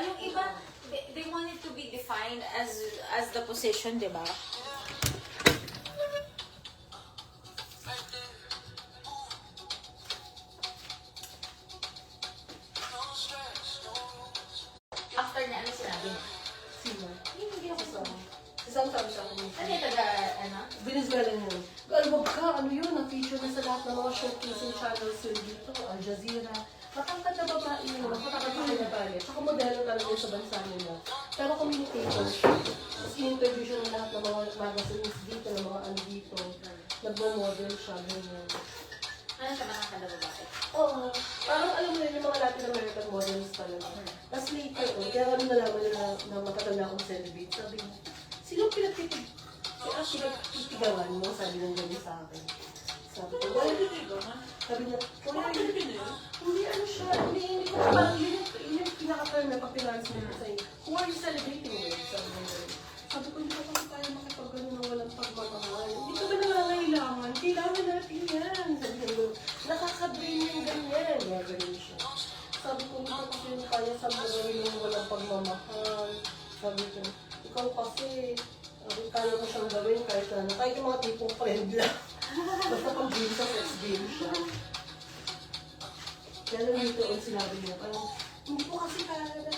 Yung iba, they want it to be defined as the position, di ba? After na, ano sinabi niya? Sino? Hindi ako sa Isang sabi sa akin. ano yung taga, ano? Venezuela yun. Alwag ka, ano yun, na-feature na sa lahat ng mga showcasing channels yun dito, Al Jazeera. Matangkad na babae yun, matangkad na kinabali. Tsaka modelo talaga yun sa bansa nila. Pero communicator siya. Tapos in-interview siya ng lahat ng mga magazines dito, ng mga ano dito. Nagmo-model siya, ganyan. Ano siya matangkad na babae? Oo. Parang alam mo yun, yung mga Latin American models talaga. Tapos later, kaya kami nalaman nila na matatanda akong celebrate. Sabi niya, sino pinagtitigawan mo? Sabi ng gano'n sa akin. Sabi ko, wala sabi niya, wala hindi ano siya, hindi ko parang yun yung pinaka-term na pag-finance mo sa'yo. Who are you celebrating with? Sabi niya gano'n. Sabi ko, hindi ko kasi tayo makipag-gano'n na walang pagmamahal. Hindi ko ba nangangailangan? Kailangan natin yan. Sabi niya gano'n, nakaka-drain yung ganyan. Kaya gano'n siya. Sabi ko, hindi ko kasi yung kaya sa mga yung walang pagmamahal. Sabi ko, ikaw kasi, kaya mo siyang gawin kahit ano, kahit yung mga tipong friend lang. Basta pang game sa sex game siya. Kaya lang dito ang sinabi niya, parang, hindi ko kasi kaya na,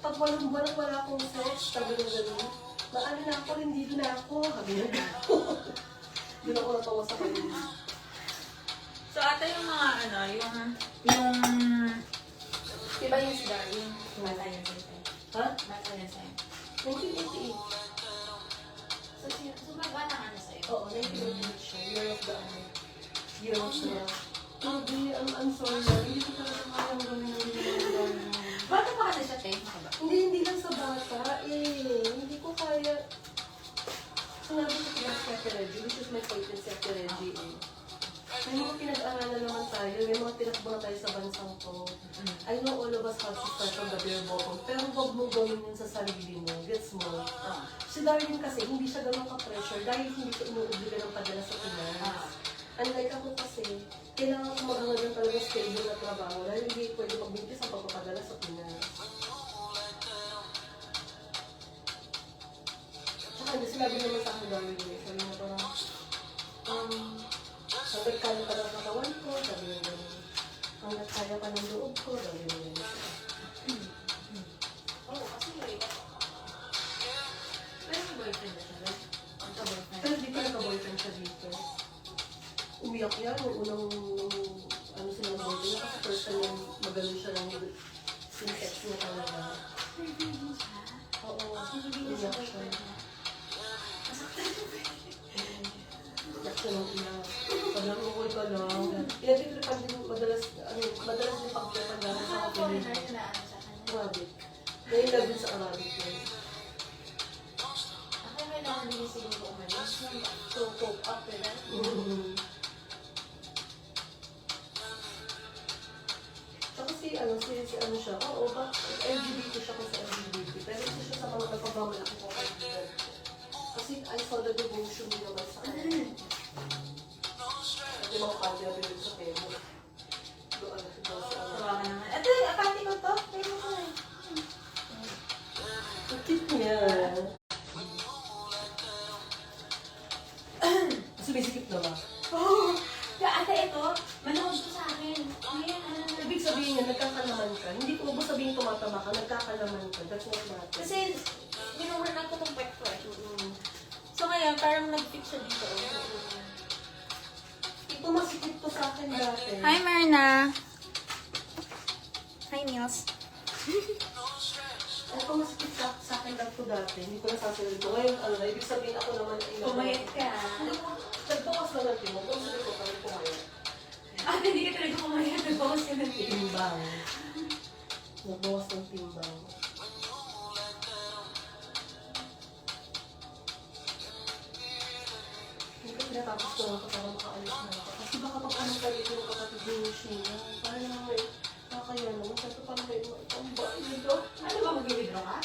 pag walang buwan wala akong sex, sabi niya gano'n, maano na ako, hindi na ako, sabi niya gano'n. Doon ako natawa sa kanya. So, ata yung mga, ano, diba yung si Darwin? Bata yun sa'yo. Ha? Bata yun sa'yo. 1988. So bata nga na sa'yo. Oo, 1988 siya. Year of the ano. Year of the... Hindi, I'm sorry. Hindi ko talaga kayang gawin ng mga Bata pa kasi siya, te? hindi lang sa bata. Hindi ko kaya... Sinabi ko kaya si Ate Reggie, which is my favorite si Ate Reggie May mga pinag-aralan naman tayo, may mga tinakbo na tayo sa bansang to. I know all of us have to start from the bare bottom, pero huwag mo gawin yun sa sarili mo. Gets mo? Si Darwin kasi, hindi siya ganun ka-pressure dahil hindi ko inuobliga ng padala sa Pinas. Unlike ako kasi, kailangan ko mag-hanggang talaga stable na trabaho dahil hindi pwede magbintis ang pagpapadala sa Pinas. Tsaka hindi, sinabi naman sa akin Darwin eh. Sabi niya parang, hanggang kaya ka ng katawan ko, sabi niya gano'n. Hanggang kaya ka ng loob ko, sabi niya gano'n. Oo, kasi iba. Pero may boyfriend na siya, right? Magka-boyfriend. Pero dito nagka-boyfriend siya dito. Umiyak yan, yung unang ano sila ng boyfriend niya kasi first time yung magaling siya ng sex niya talaga. Hindi siya? Oo, Hindi umiyak siya siya. boyfriend niya. Masaktan yung Umiyak siya ng iyak. Sabi lang, okay ka lang. Pinag-tripan din madalas din pag-tripan namin sa Mga kapilin. foreigner na ano sa kanya. Arabic. Ngayon lang din sa Arabic yun. Ako yung kailangan din siguro umalis. To cope up with that. Tsaka si ano siya, oo ba, LGBT siya kung sa LGBT, pero hindi siya sa mga nagpagmamalaki ko kaibigan. Kasi I saw the devotion niya naman sa kanya. At yung mga kanya bilog sa temo. Doon sa ano. Tawagan naman. Ito, akati ko to. Pero ko eh. Ang cute niya. Sumisikip na ba? Oh! Ate, ito. Manood ko sa akin. Ngayon, ano na. Ibig sabihin niya, nagkakalaman ka. Hindi ko mo sabihin tumatama ka, nagkakalaman ka. That's what matters. Kasi, minumura na ko itong pet ko eh. So ngayon, parang nag-fit siya dito. Ito masikip to sa akin dati. Hi, Marna. Hi, Niels. Ito masikip sa akin to dati. Hindi ko nasasabi ko. Ngayon, ano na, ibig sabihin ako naman ay Pumayat ka. Nagbawas na natin mo. Kung sabi ko kami pumayat. Ah, hindi ka talaga pumayat. Nagbawas ka ng Timbang. Nagbawas ng timbang. Hindi natapos ko lang para makaalis na ako. Kasi baka pag anong kalit yung kapatid yung Sheena, parang naman may nakakaya naman. Kasi parang may tambay dito. Ano ba, mag-withdraw ka?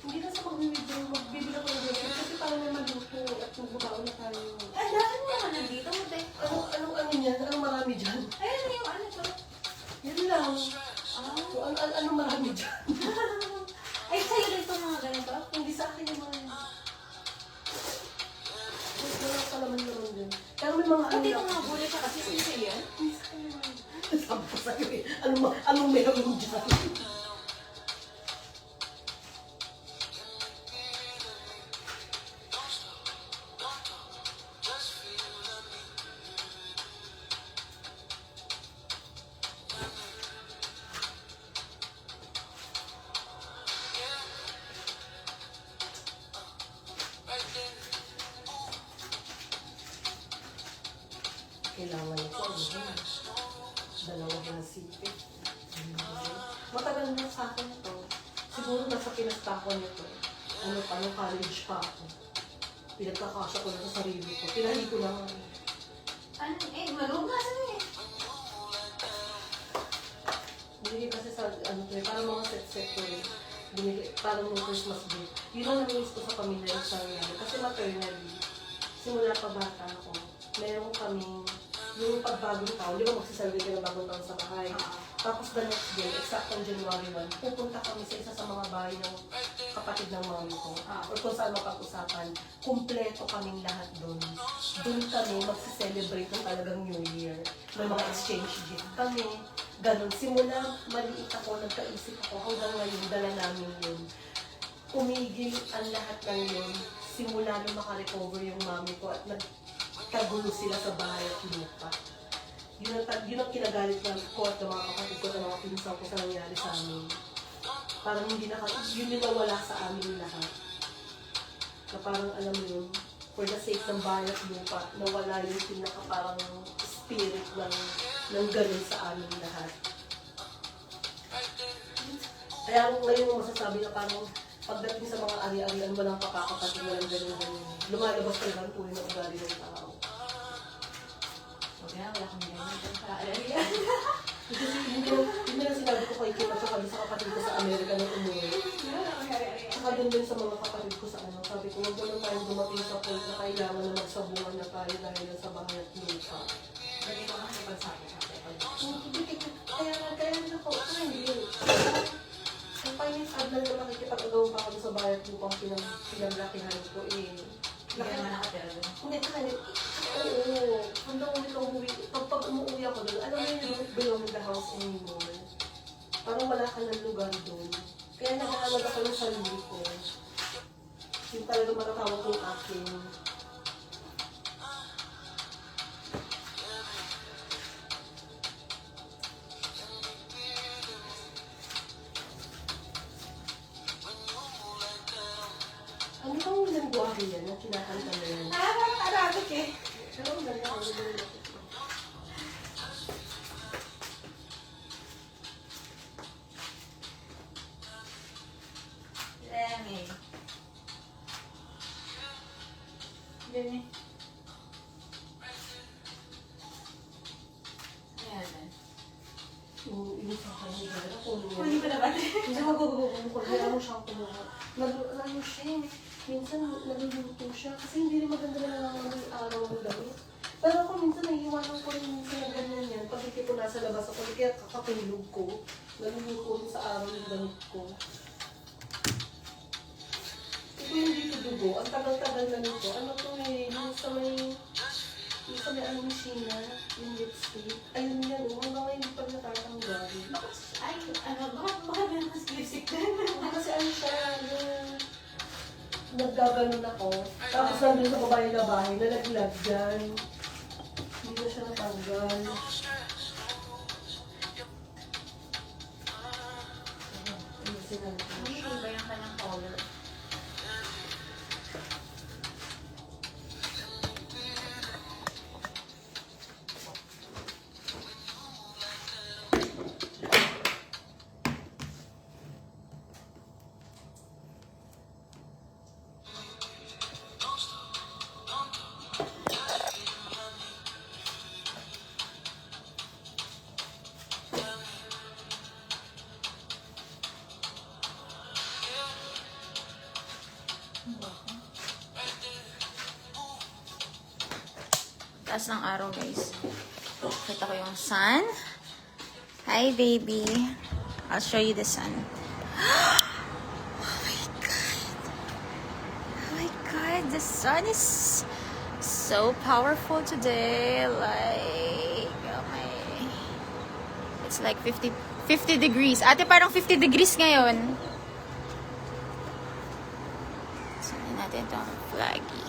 Hindi na sa mag-withdraw, magbibila ko ng grocery kasi parang may maluto at magbabaon na tayo. Ay, dahil mo naman nandito mo, te. Ano niyan? Anong marami dyan? Ayun yung ano to. Yan lang. Ah. Anong marami dyan? yung mga ganito? Hindi sa akin yung mga yun. Wala pa naman naman din. Pero may mga Pati kung nabuli siya kasi sisi yan. Hindi sa akin naman. Sabi ko sa'yo eh. Anong meron dyan? Kailangan ito. Dalawang nasipit. Matagal na sa akin ito. Siguro nasa pinagtakon nito. Ano pa, nung college pa ako. Pinagkakasya ko na sa sarili ko. Pinali ko lang. Ano malog nga sa'yo eh. Binigay kasi sa, ano to eh, parang mga set-set ko eh. Binigay, parang nung Christmas gift. Yun ang namiss ko sa pamilya ng sarili. Kasi maternally, simula pa bata ako, meron kaming yung pagbagong taon, di ba magsisarili ka ng bagong taon sa bahay? Tapos the next day, exact on January 1, pupunta kami sa isa sa mga bahay ng kapatid ng mami ko. Or kung saan mapag-usapan, kumpleto kaming lahat doon. Doon kami magsiselebrate ng talagang New Year. May mga exchange gift kami. Ganon. Simula maliit ako, nagkaisip ako, hanggang ngayon, dala namin yun. Umigil ang lahat ng yun. Simula nung makarecover yung mami ko at nagkagulo sila sa bahay at lupa. Yun ang kinagalit ko at ng mga kapatid ko at ng mga pinsan ko sa nangyari sa amin. Parang hindi yun yung nawala sa amin lahat. Na parang alam mo yun, for the sake ng bahay at lupa, nawala yung pinaka parang spirit ng ganun sa amin lahat. Kaya ngayon mo masasabi na parang pagdating sa mga ari-arian, walang kapakapatid, walang ganun-ganun. Lumalabas talaga ang tuloy ng ugali ng tao. Wala kang ganyan dyan sa alariyan. Kasi hindi lang sinabi ko kay Kim at saka sa kapatid ko sa Amerika nung umuwi. Saka din sa mga kapatid ko sa ano, sabi ko, huwag naman tayong dumating sa point na kailangan na magsabungan na tayo dahil sa bahay at lupa. Dali ko nga napagsabi sa akin. Kaya rin ako, hindi. Ang finance ad lang na makikipag-agaw pa ako sa bahay at lupa ang pinaglakihan ko eh. Hindi ka naman nakatira doon. Hindi, kasi, oo. Hanggang ulit ako umuwi. Pag umuwi ako doon, alam mo yun, you don't belong in the house anymore. Parang wala ka ng lugar doon. Kaya nakahanap ako ng sarili ko. Yung talaga matatawag kong akin. Ano bang lingwahe yan na kinakanta mo yan? Arabic eh. Pero ang ganda ako doon. Leme. Leme. Ayan. Yung sa kanya, ako Kunin ko na ba? Hindi magugugugong ko, kaya mo siyang kumuha. Ano siya eh, minsan nagluluto siya kasi hindi rin maganda na ng araw ng damit. Pero ako minsan naiiwanan ko rin minsan na ganyan yan. Pag ko nasa labas ako, kaya kakatulog ko. Nagluluto rin sa araw ng damit ko. Ito yung dito dugo, ang tagal-tagal na nito. Ano to eh, yung sa may ano ni Sheena, yung lipstick. Ayun yan, hanggang ngayon hindi pa natatanggal. Ay, ano, baka meron mas lipstick na. Hindi kasi ano siya, naggaganon ako. Tapos nandun sa babae na bahay, nalaglag dyan. Hindi na siya natanggal. Ayusin natin. Hindi iba yung kanyang color. Taas ng araw, guys. Kita ko yung sun. Hi, baby. I'll show you the sun. Oh my God. my god, the sun is so powerful today. Like, oh my... It's like 50 degrees. Ate, parang 50 degrees ngayon. Sunin natin itong flaggy.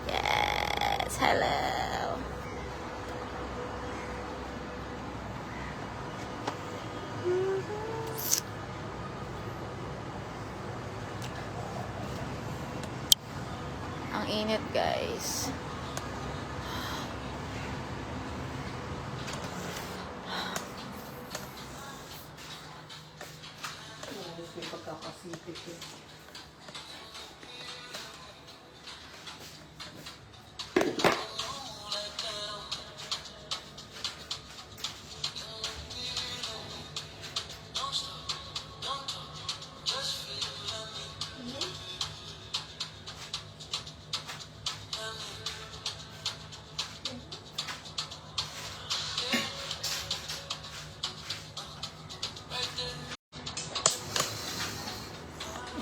Yes, hello. Ang init, guys. May pagkakasipit eh.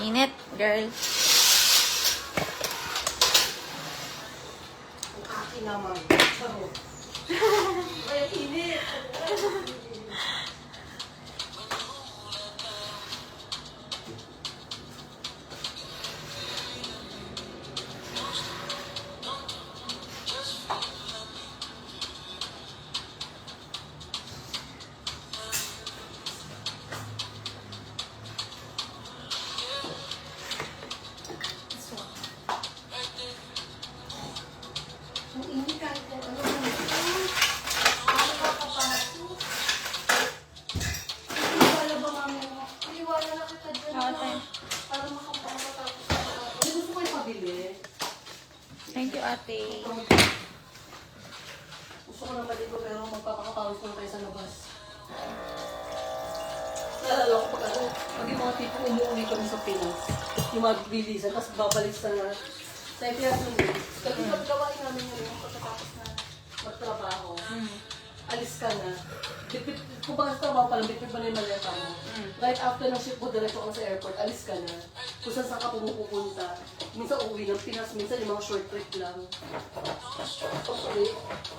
Init, girl. Ang akin naman. Saro. Ay, init. Ang init kahit kung ano man. Ano ba kapasok? Iniwala ba mami mo? Iniwala na kita dyan. Ate. Para makapagpapatapos ka. Ano gusto ko yung pabili? Thank you, ate. Gusto ko naman dito pero magpapakapawis ko na tayo sa labas. Naalala ko pag yung mga tipo umuwi kami sa Pinas, yung mga bilisan, tapos babalik sa Cyprus nun din. Kasi paggawain namin yun, pagkatapos na magtrabaho, alis ka na. Kung bakit sa trabaho pa lang, bitbit mo na yung maleta mo. Right after ng ship mo, diretso ka na sa airport, alis ka na. Kung saan ka pumupunta. Minsan uuwi ng Pinas, minsan yung mga short trip lang. Okay,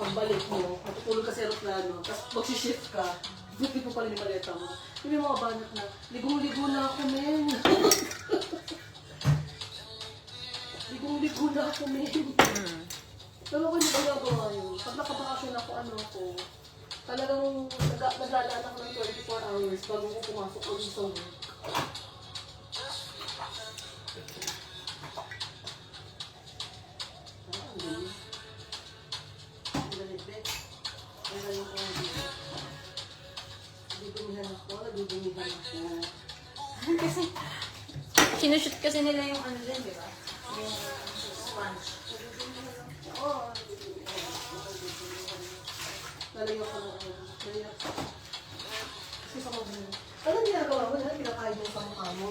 pagbalik mo, matutulog ka sa aeroplano, tapos magsishift ka, bitbit mo pa rin yung maleta mo. Yung mga banat na, ligong-ligo na ako, men. Ligong-ligo na ako, men. Pero ako hindi ko nagawa yun. Pag nakabakasyon ako, talagang naglalaan ako ng 24 hours bago ko pumasok ulit sa work. Ang galing. Ang galing, Bet. Ang galing ko ang galing. Nagugumihan ako. Kasi, sinushoot kasi nila yung ano din, di ba? Yung sponge. Oo. Lalayo ko na ako. Lalayo ko. Kasi sa mga ano ginagawa mo? Ano pinakain mo sa mukha mo?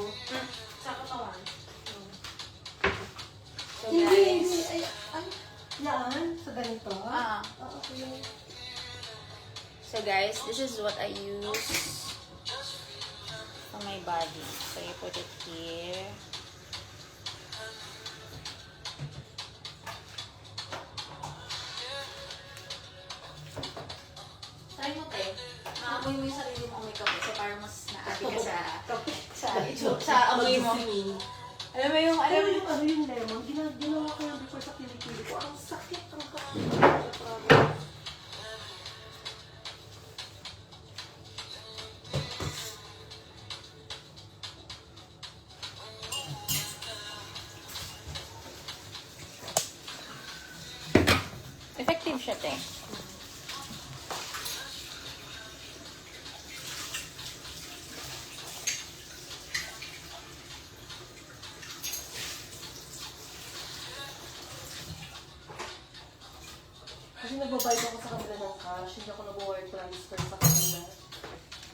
Sa katawan. So, Hindi. guys. Ay, yan? Sa ganito? Ah. Okay. So, guys, this is what I use on my body. So, you put it here. Try mo, te. Maamoy mo yung sarili mo may kape. So, parang mas na-ate ka sa amoy mo. Alam mo yung, Alam mo yung ano yung lemon? Ginawa ko yung before sa kilikili ko. Ang sakit ang kape. Effective siya, te. Kasi nagbabayad ako sa kanila ng cash, hindi ako nag-wire transfer sa kanila.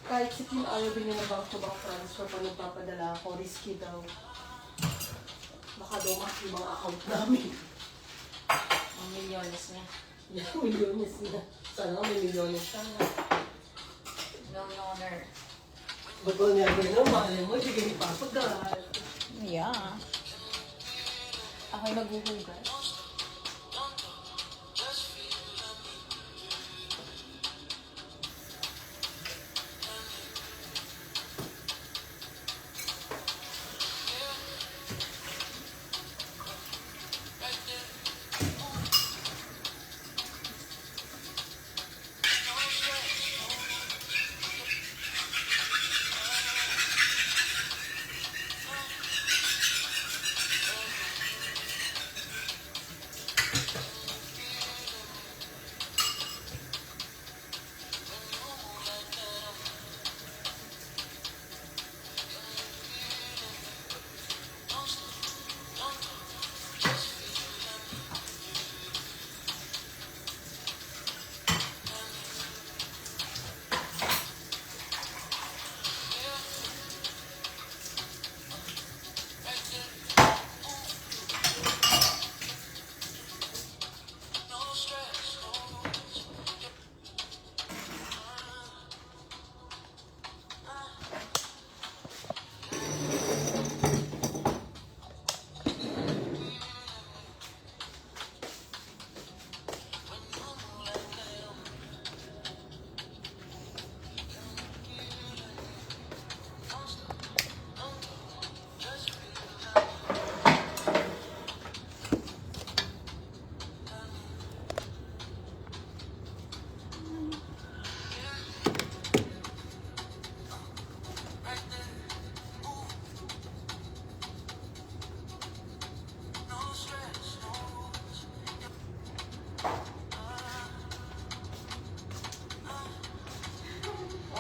Kahit si Kim ayaw din yung bank-to-bank transfer pag nagpapadala ako, risky daw. Baka daw yung mga account namin. Ang milyones niya. Yan, milyones na. Sana may milyones ka na. No loner. Ba't ba niya gano'n? Mahal mo, hindi ganyan papagal. Yeah. Ako'y maghuhugas.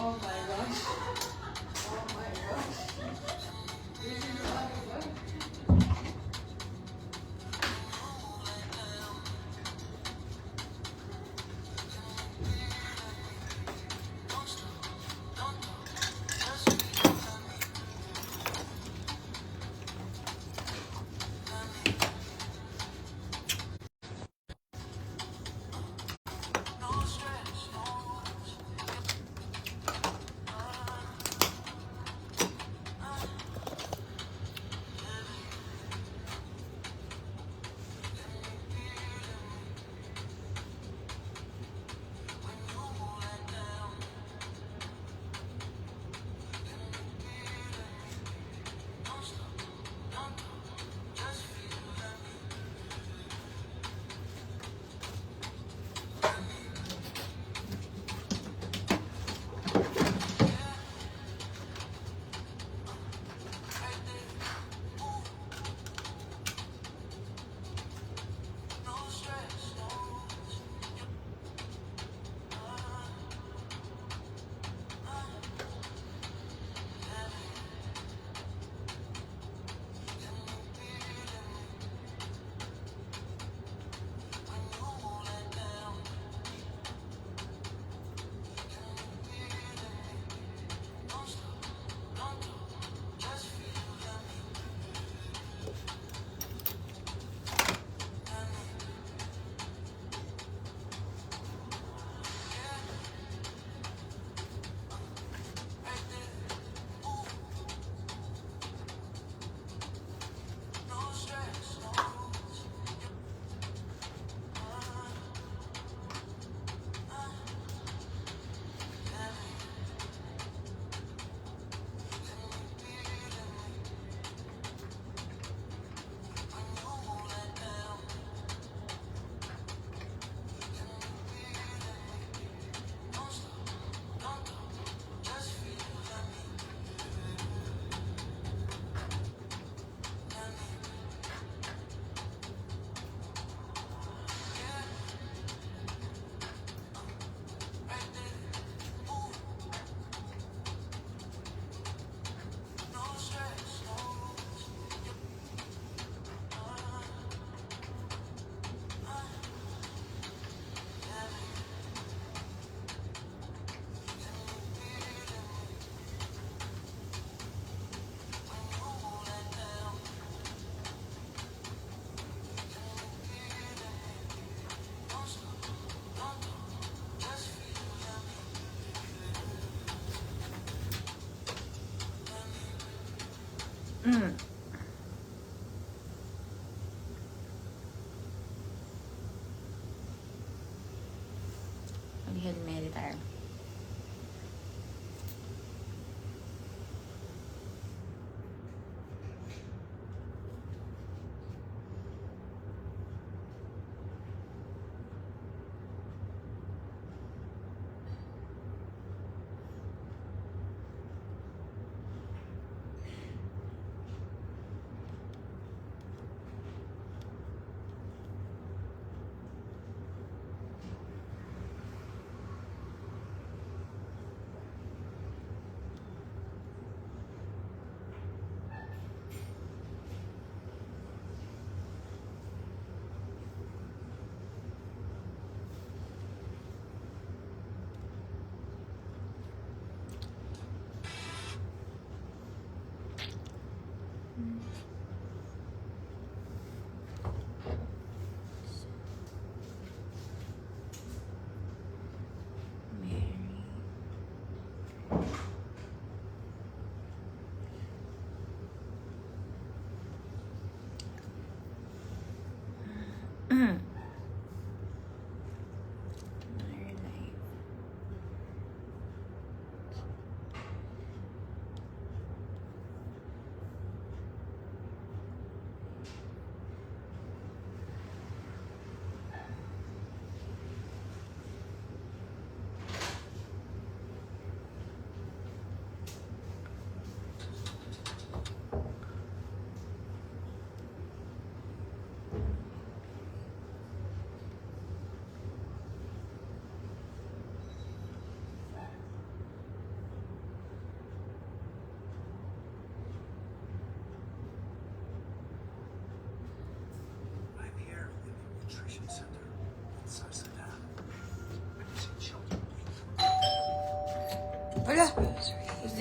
Oh my gosh. Oh my gosh. This is what it was.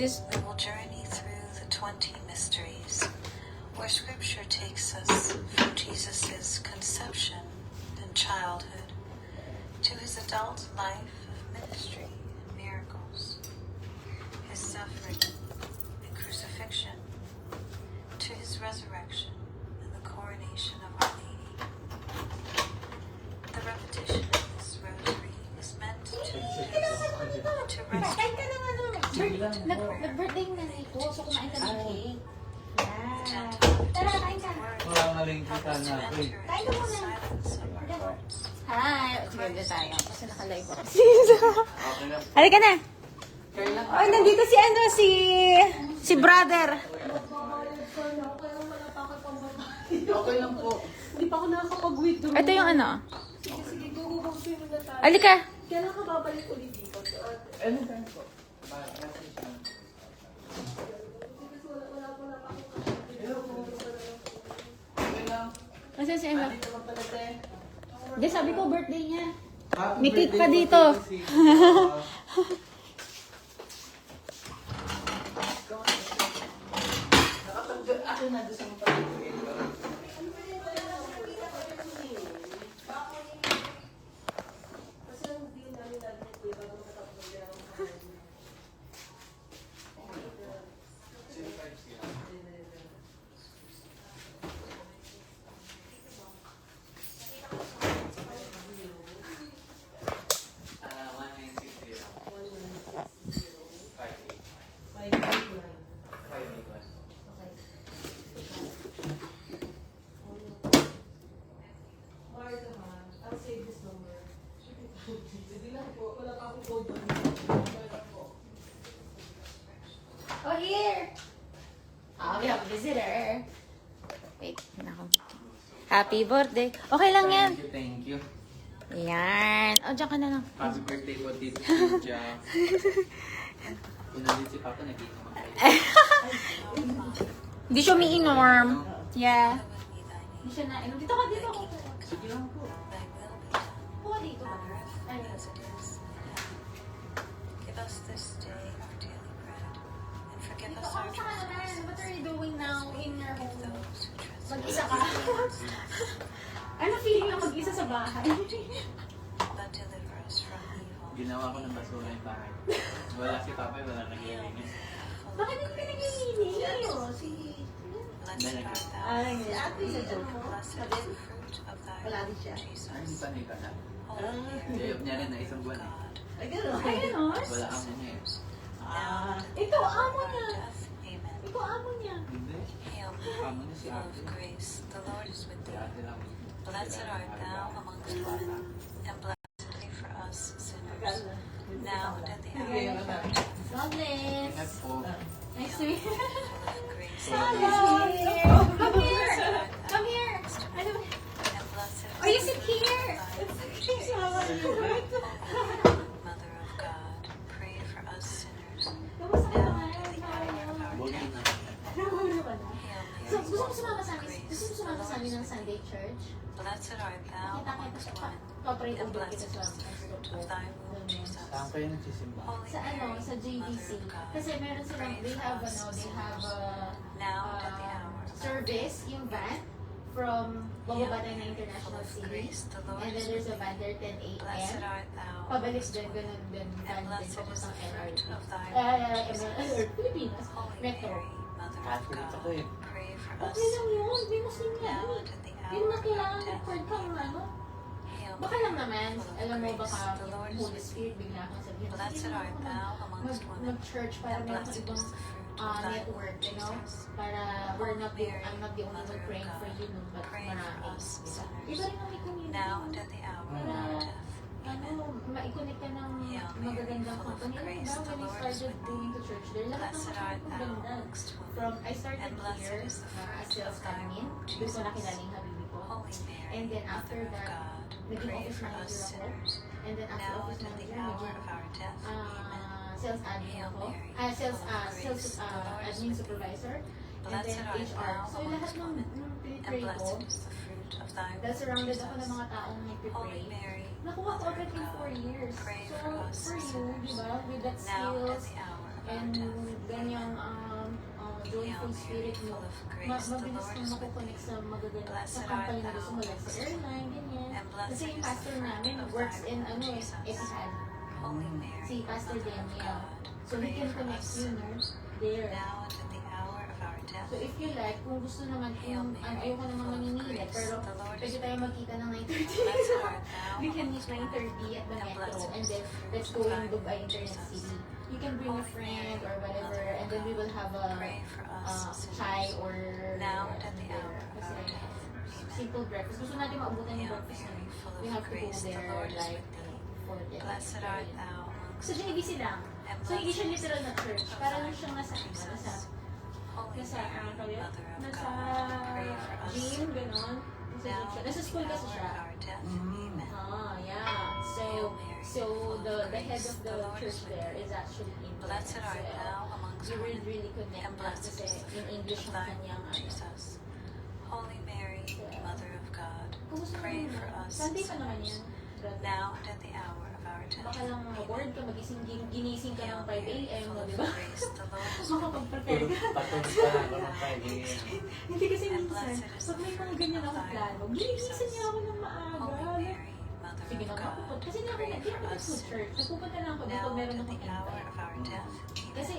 this? We will journey through the 20 mysteries, where Scripture takes us from Jesus' conception and childhood to his adult life of ministry and miracles, his suffering and crucifixion, to his resurrection and the coronation of Our Lady. The repetition of this rosary is meant to rescue Nag-birthday na nito, so kumain kami ng cake. the gentle Tara, kain ka. Wala nga lang kita help us to na ako eh. enter into the silence of our hearts. Hi! Sige, dito tayo. Kasi nakalive ako. Okay lang. Halika na! Oh, nandito si ano, si brother. Okay lang po. Hindi pa ako nakakapag-withdraw. Ito yung ano. Sige, sige, go sino na tayo. Halika! Kailan ka babalik ulit dito? Anytime po. Okay lang. Kasi si Emma. Dito lang pala, te. Di, sabi ko birthday niya. Happy May cake birthday pa po, dito. Tito C. Nakatanggal ako na doon sa mga pag-ibig. I'll save this number. Hindi lang po, wala pa akong code doon. Oh, here! Oh, we have a visitor. Wait, nako. Happy birthday. Okay lang yan. Thank you. Yan. O, dyan ka na lang. Happy birthday po, Tito Cynthia. Pinalit si Papa, nagkita mo kayo. Hindi siya umiinom. Yeah. Hindi siya na. Dito ka, dito ako. Sige lang po. Thy will be done Kuha dito. on earth as it is in heaven. Give us this day our daily bread, and forgive us our Kamusta ka naman? trespasses, What are you doing now in your forgive home? those who trespass Mag-isa ka? against us. Ano feeling na mag-isa sa bahay? But deliver us from evil. Ginawa ko ng basura yung bahay. Wala si Papa, wala naglilinis. Bakit hindi pinag-iinig? Blessed art thou, Ay, si ate sa dyan mo. blessed is the fruit of thy womb, Ay, hindi Jesus. pa na na. Holy Mary, Gayop niya rin na isang buwan eh. God, Ay, ganon? Wala amo niya eh. now and at the Ito, hour amo of our niya. death. Amen. Ito amo niya. Hindi. Hail Amo Mary, niya si full of ate. grace, the Lord is with Si thee. ate lang. Blessed art thou amongst women, and blessed be for us sinners, now and at the hour of our death. God Ingat bless. po. Nice to meet you. Full of grace, Hello. Come here. Come here. Ano ba? and blessed is Oh, you sit here. Mother of God, pray for us sinners, Kamusta ka now naman? and at the hour of our Buti death. na. Hail So, Mary, gusto mo full sumama of sa amin? grace, Gusto mo sumama sa amin ng Sunday church? blessed art thou Kita amongst kita women, pa-pray and ulit blessed kita is sa the fruit of thy womb, Jesus. Saan kayo nagsisimba? Holy sa ano, Mary, sa JVC. Mother of God, Kasi meron silang, pray they for have, us ano, they have sinners, now and at the hour of our service, yung van, from Bogobatan na International Full of City. grace, the Lord And then is there's with a van there 10 Blessed a.m. art thou Pabalik amongst din, women, ganun din, van and din, blessed is papuntang the fruit LRT. of thy womb, Pilipinas, Holy Metro. Mary, Mother of Catholic ako God, eh. pray for us Okay lang yun, may Muslim yan. now and at the Hindi hour na of kailangan our death. record kang ano. Hail Baka Mary, lang naman, full of alam mo, grace, baka the Lord is Holy with Spirit thee. bigla kang sabihin. Blessed "Sige, art ano, thou amongst women, mag-church para and meron blessed ibang is the fruit of thy network, womb, you know? Jesus. Para we're not the, Mary, I'm not the only Mother one of praying for God, you, no, but pray for marami. us Diba? sinners, Iba rin ang may community. now and at the hour of our death. Ano, ma-connect ka ng Hail Mary, magagandang full of company. Alam mo grace, ba, the when I Lord is started with going to church there, lahat ng Blessed mga art thou maganda. amongst women, From, I started and blessed here is the as fruit sales of thy admin. womb, Doon ko Jesus. nakilala yung habibi ko. Holy Mary, And then after Mother of that, God, naging pray office for us manager ako. sinners, And then after now office and at the manager, hour naging of our death. Amen. sales admin Hail ako. Mary, Sales, full of sales grace, the Lord is admin with thee. supervisor. And Blessed then art HR. thou So lahat amongst ng women, pinipray and ko, blessed is the fruit of thy dahil womb, surrounded ako ng Jesus. mga taong Holy nagpipray. Mary, Nakuha ko Mother agad of in God, 4 years. pray So, for us for you, sinners, di ba? With that now and at skills the hour of our and death. then powerful spirit mo, full of grace, the mabilis Lord kang is with makukonect thee. sa magaganda, Blessed sa art company na thou gusto mo, like sa airline, ganyan. and blessed Kasi yung is the pastor fruit namin of works thy in, womb, Jesus. Etihad. Holy Mary, Si Pastor Mother of Daniel. God, So he pray can for connect us you, no? sinners, There. now and at the hour of our death. So if you like, kung gusto naman, Hail kung Mary, ayoko naman full of maninilat, grace, pero the Lord is pwede with tayo thee. magkita ng Blessed art 9:30. thou We can meet amongst women, 9:30 at the and metro, blessed and is then the fruit let's of go thy in Dubai womb, Internet Jesus. City. You can bring a Holy friend Mary, or whatever, Mother of and then we God, will have a pray for us chai sinners, or now and at the there. hour of Kasi our death. Amen. simple breakfast. Gusto natin maabutan yung Hail breakfast Mary, namin. full We of have to go grace, the there Lord is like with thee. for them. Blessed art thou amongst So, JBC lang. and So, hindi siya blessed is literal the na fruit church. of Para thy lang siyang womb, nasa, Jesus. Holy nasa, Mary, kaya? Mother of Nasa God, pray for us gym, sinners, ganon. now Nasa and nasa at school the kasi hour siya. of our death. Amen. Ah, yeah. Hail Mary, So full of the head grace, of the the Lord church is with there thee. is actually Indian. Blessed art So, thou amongst you will women, really connect and na blessed kasi is the in fruit English of yung thy kanyang womb, Jesus. Holy Mary, Yeah. Mother of God, Kumusta pray naman for yun? us Sunday pa naman sinners, yan. brother. now and at the hour of our death. Baka lang ma-board ka, magising, ginising ka ng 5 a.m. Full no, of di ba? grace, the Lord is with thee. Makapag-prepare ka. Patulog pa ako ng 5 a.m. Hindi kasi And minsan, blessed is pag the may mga fruit ganyan of akong thy plano, womb, ginigisan Jesus. niya ako ng maaga. Holy Mary, Mother Sige of na, God, makapupot. Kasi hindi ako pray for us nag-food church. sinners, Nagpupunta lang ako dito, now meron and at akong the hour invite. of our death. Kasi,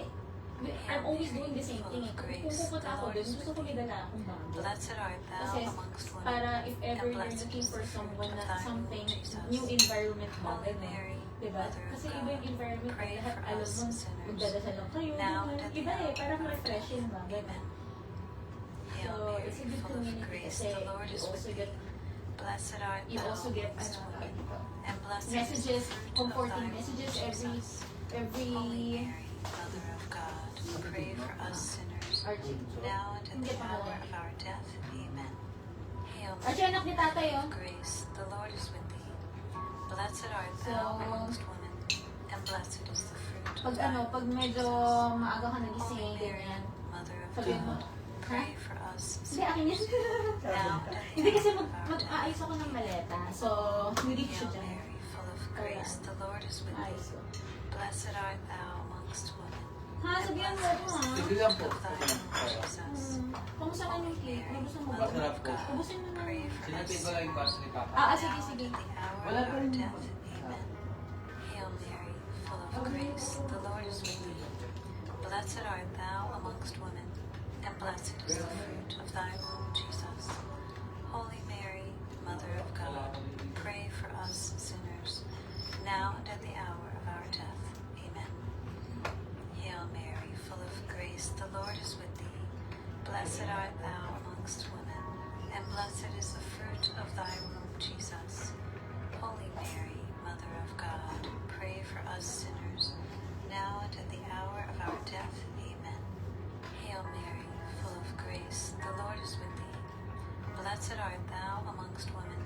I'm always doing the same thing. Eh. Kung pupunta ako doon, gusto ko may dala akong bago. Blessed art thou Kasi, amongst women, para if ever and you're blessed looking is for the fruit someone of na thy womb, something, Jesus. new environment ba, Holy gano'n? Mary, Diba? Mother of Kasi iba yung God, environment na pray lahat, for alam us mo, sinners, magdadasal lang kayo, now ganyan. and at the Iba eh, hour parang of our refreshing ba, death. gano'n. Amen. So, Hail Mary, it's a good full of community grace, kasi the Lord you is with also thee. get, Blessed art you thou also get, amongst women, dito, and blessed is the messages, fruit of comforting thy womb, messages Jesus. every Holy Mary, Mother of God, pray for us sinners, Archie. now and at Hindi the pa hour pala. of our death. Amen. Hail Archie, anak ni tatay, full oh. of grace, the Lord is with thee. Blessed art So, thou amongst women, and blessed is the fruit of Pag thy ano, pag womb, medyo Jesus. maaga ka Holy nagising, Mary, ganyan. Mother of Sabihin mo, God, pray for us hindi, akin yun. now and at the Hindi kasi hour of our death. mag-aayos ako ng maleta. So, hindi ko siya Hail dyan. Mary, full of grace, the Lord is with Ayos thee. ko. Blessed art thou amongst women, Ha, and sabihan mo blessed ako is ha. the Sige fruit lang po. of thy womb, Jesus. Kamusta ka yung cake? Ano gusto mo ba? Mother of God, Ubusin mo na. pray for us Sinatid ba lang yung paso ni Papa? Sige, sige. at the hour Wala of pa our rin death. naman. Amen. Hail Mary, full of grace, the Lord is with thee. Blessed art thou amongst women, and blessed is the fruit of thy womb, Jesus. Holy Mary, Mother of God, pray for us sinners, now and at the hour of our death. Amen. Hail Mary, full of grace, the Lord is with thee. Blessed art thou amongst women, and blessed is the fruit of thy womb, Jesus. Holy Mary, Mother of God, pray for us sinners, now and at the hour of our death. Amen. Hail Mary, full of grace, the Lord is with thee. Blessed art thou amongst women,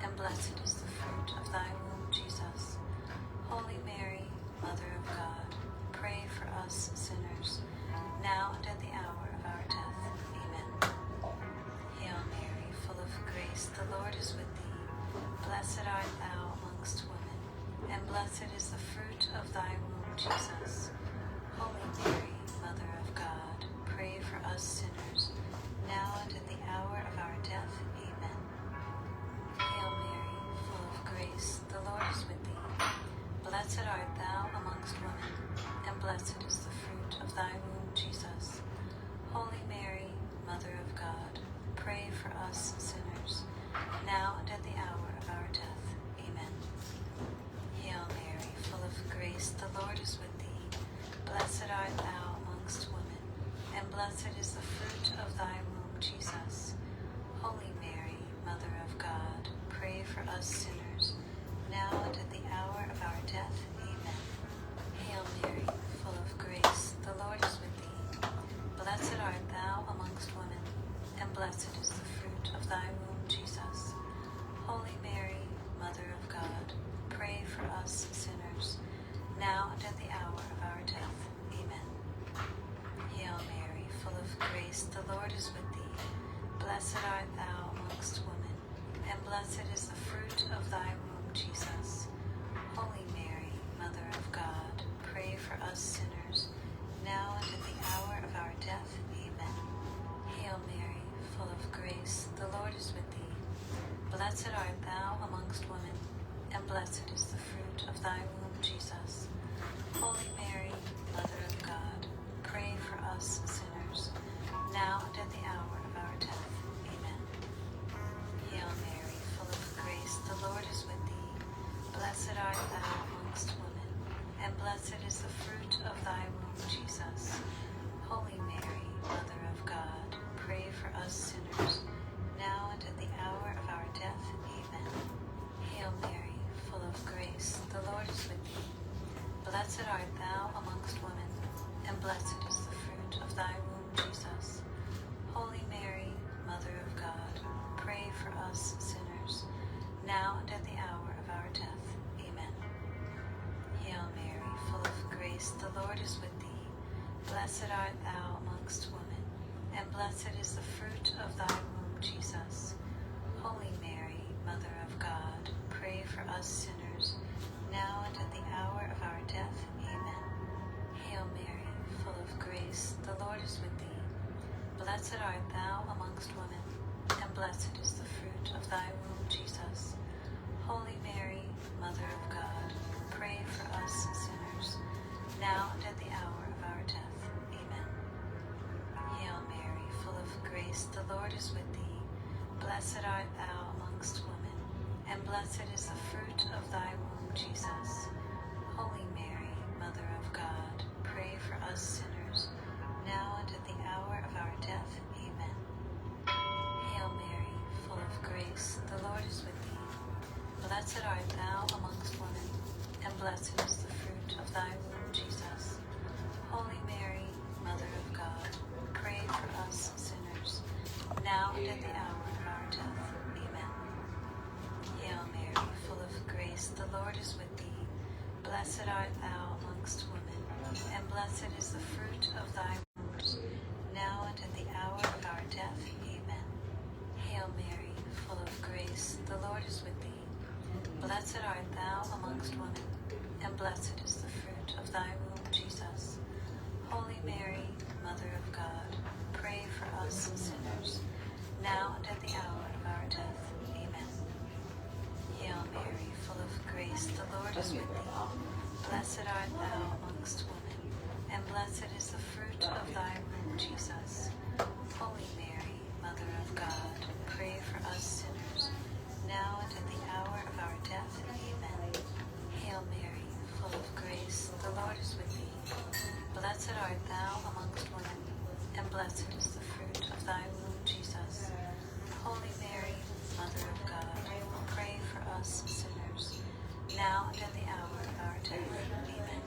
and blessed is the fruit of thy womb, Jesus. Holy Mary, Mother of God, pray for us sinners, now and at the hour of our death. Amen. Hail Mary, full of grace, the Lord is with thee. Blessed art thou amongst women, and blessed is the fruit of thy womb, Jesus. Holy Mary, Mother of God, pray for us sinners, now and at the hour of our death. Amen. Hail Mary, full of grace, the Lord is with thee. Blessed art thou amongst women, and blessed is the fruit of thy womb, Jesus. Holy Mary, Mother of God, pray for us sinners, now and at the hour of our death. Amen. Hail Mary, full of grace, the Lord is with thee. Blessed art thou amongst women, and blessed is the fruit of thy womb, Jesus. Holy Mary, Mother of God, pray for us sinners, now and at the hour of our death. Amen. Hail Mary, full of grace, the Lord is with thee. Blessed art thou amongst women, and blessed is the fruit of thy womb, Jesus. Holy Mary, Mother of God, pray for us sinners, now and at the hour of our death. Amen. Hail Mary, full of grace, the Lord is with thee. Blessed art thou amongst women, and blessed is the fruit of thy womb, Jesus. Holy Mary, Mother of God, pray for us sinners, now and at the hour of our death. Amen. Blessed art thou amongst women, and blessed is the fruit of thy womb, Jesus. Holy Mary, Mother of God, pray for us sinners, now and at the hour of our death. Amen. Hail Mary, full of grace, the Lord is with thee. Blessed art thou amongst women, and blessed is the fruit of thy womb, Jesus. Holy Mary, Mother of God, pray for us sinners, now and at the hour of our death. Amen. Hail Mary, full of grace, the Lord is with thee. Blessed art thou amongst women, and blessed is the fruit of thy womb, Jesus. Holy Mary, Mother of God, pray for us sinners, now and at the hour of our death. Amen. Hail Mary, full of grace, the Lord is with thee. Blessed art thou amongst women, and blessed is the fruit of thy womb, Jesus. Holy Mary, Mother of God, pray for us sinners, now and at the hour of our death. Amen. Hail Mary, full of grace, the Lord is with thee. Blessed art thou amongst women, and blessed is the fruit of thy womb, Jesus. Holy Mary, Mother of God, pray for us sinners, now and at the hour of our death. Amen. Hail Mary, full of grace, the Lord is with thee. Blessed art thou amongst women, and blessed is the fruit of thy womb, Jesus. Holy Mary, Mother of God, pray for us sinners, now and at the hour of our death. Amen. Hail Mary, full of grace, the Lord is with thee. Blessed art thou amongst women, and blessed is the fruit of thy womb, Jesus. Holy Mary, Mother of God, pray for us sinners, now and at the hour of our death. Amen. Hail Mary, full of grace, the Lord is with thee. Blessed art thou amongst women, and blessed is the fruit of thy womb, now and at the hour of our death. Amen. Hail Mary, full of grace, the Lord is with thee. Blessed art thou amongst women, and blessed is the fruit of thy womb, Jesus. Holy Mary, Mother of God, pray for us sinners, now and at the hour of our death. Amen. Hail Mary, full of grace, the Lord is with thee. Blessed art thou amongst women, and blessed is the fruit of thy womb, Jesus. Holy Mary, Mother of God, pray for us sinners, now and at the hour of our death. Amen. Hail Mary, full of grace, the Lord is with thee. Blessed art thou amongst women, and blessed is the fruit of thy womb, Jesus. Holy Mary, Mother of God, pray for us sinners, now and at the hour of our death. Amen.